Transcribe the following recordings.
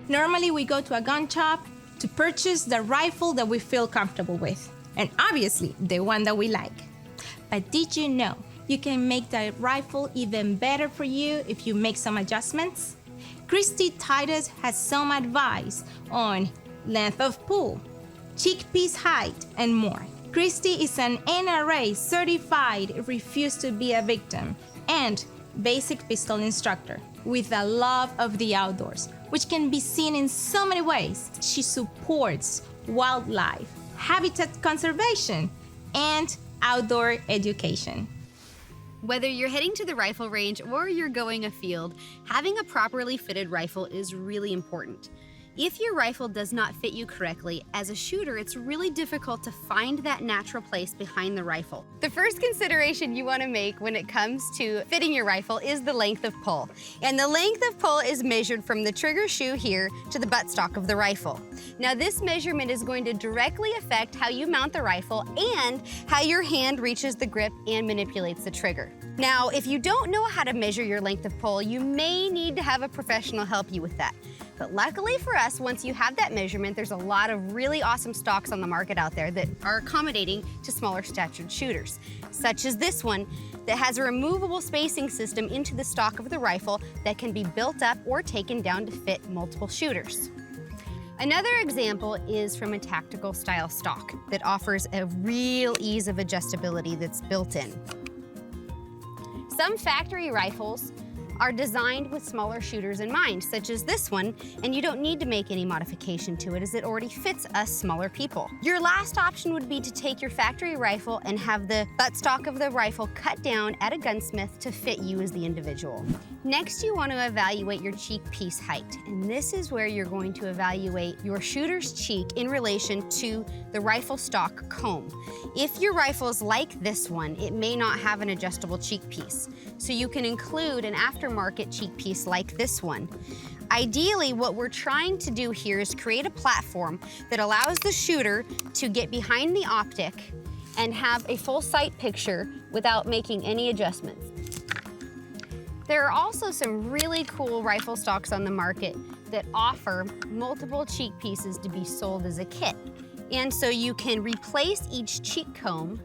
Normally, we go to a gun shop to purchase the rifle that we feel comfortable with, and obviously, the one that we like. But did you know you can make the rifle even better for you if you make some adjustments? Kristy Titus has some advice on length of pull, cheek piece height, and more. Kristy is an NRA certified refuse to be a victim and basic pistol instructor with a love of the outdoors, which can be seen in so many ways. She supports wildlife, habitat conservation, and outdoor education. Whether you're heading to the rifle range or you're going afield, having a properly fitted rifle is really important. If your rifle does not fit you correctly, as a shooter, it's really difficult to find that natural place behind the rifle. The first consideration you want to make when it comes to fitting your rifle is the length of pull. And the length of pull is measured from the trigger shoe here to the buttstock of the rifle. Now, this measurement is going to directly affect how you mount the rifle and how your hand reaches the grip and manipulates the trigger. Now, if you don't know how to measure your length of pull, you may need to have a professional help you with that. But luckily for us, once you have that measurement, there's a lot of really awesome stocks on the market out there that are accommodating to smaller statured shooters, such as this one that has a removable spacing system into the stock of the rifle that can be built up or taken down to fit multiple shooters. Another example is from a tactical style stock that offers a real ease of adjustability that's built in. Some factory rifles are designed with smaller shooters in mind, such as this one, and you don't need to make any modification to it as it already fits us smaller people. Your last option would be to take your factory rifle and have the buttstock of the rifle cut down at a gunsmith to fit you as the individual. Next, you want to evaluate your cheek piece height, and this is where you're going to evaluate your shooter's cheek in relation to the rifle stock comb. If your rifle is like this one, it may not have an adjustable cheek piece, so you can include an aftermarket cheek piece like this one. Ideally, what we're trying to do here is create a platform that allows the shooter to get behind the optic and have a full sight picture without making any adjustments. There are also some really cool rifle stocks on the market that offer multiple cheek pieces to be sold as a kit. And so you can replace each cheek comb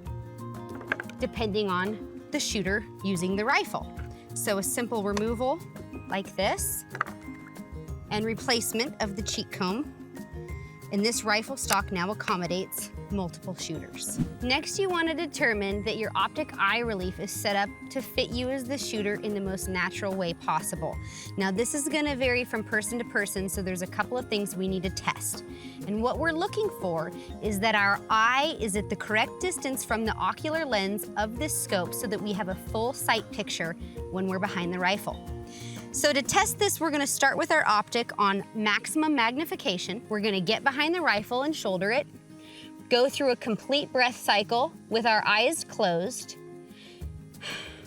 depending on the shooter using the rifle. So a simple removal like this and replacement of the cheek comb. And this rifle stock now accommodates multiple shooters. Next, you want to determine that your optic eye relief is set up to fit you as the shooter in the most natural way possible. Now, this is going to vary from person to person, so there's a couple of things we need to test. And what we're looking for is that our eye is at the correct distance from the ocular lens of this scope so that we have a full sight picture when we're behind the rifle. So to test this, we're gonna start with our optic on maximum magnification. We're gonna get behind the rifle and shoulder it, go through a complete breath cycle with our eyes closed.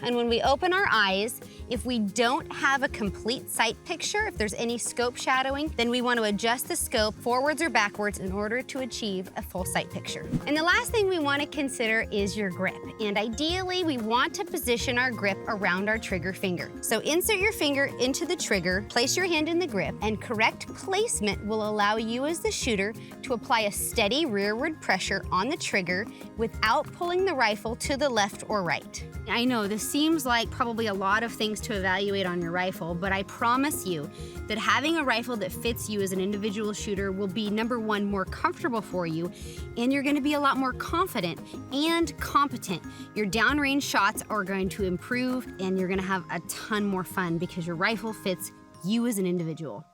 And when we open our eyes, if we don't have a complete sight picture, if there's any scope shadowing, then we want to adjust the scope forwards or backwards in order to achieve a full sight picture. And the last thing we want to consider is your grip. And ideally, we want to position our grip around our trigger finger. So insert your finger into the trigger, place your hand in the grip, and correct placement will allow you as the shooter to apply a steady rearward pressure on the trigger without pulling the rifle to the left or right. I know this seems like probably a lot of things to evaluate on your rifle, but I promise you that having a rifle that fits you as an individual shooter will be, number one, more comfortable for you, and you're gonna be a lot more confident and competent. Your downrange shots are going to improve, and you're gonna have a ton more fun because your rifle fits you as an individual.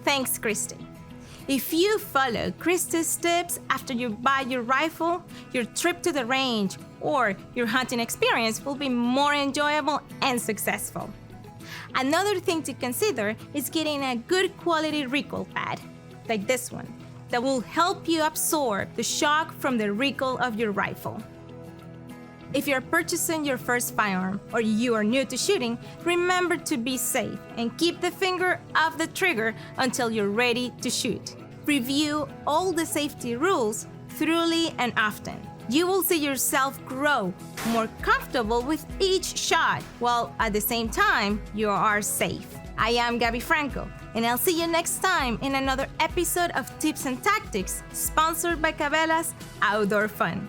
Thanks, Kristy. If you follow Kristy's tips after you buy your rifle, your trip to the range or your hunting experience will be more enjoyable and successful. Another thing to consider is getting a good quality recoil pad, like this one, that will help you absorb the shock from the recoil of your rifle. If you're purchasing your first firearm or you are new to shooting, remember to be safe and keep the finger off the trigger until you're ready to shoot. Review all the safety rules thoroughly and often. You will see yourself grow more comfortable with each shot, while at the same time, you are safe. I am Gabby Franco, and I'll see you next time in another episode of Tips and Tactics, sponsored by Cabela's Outdoor Fun.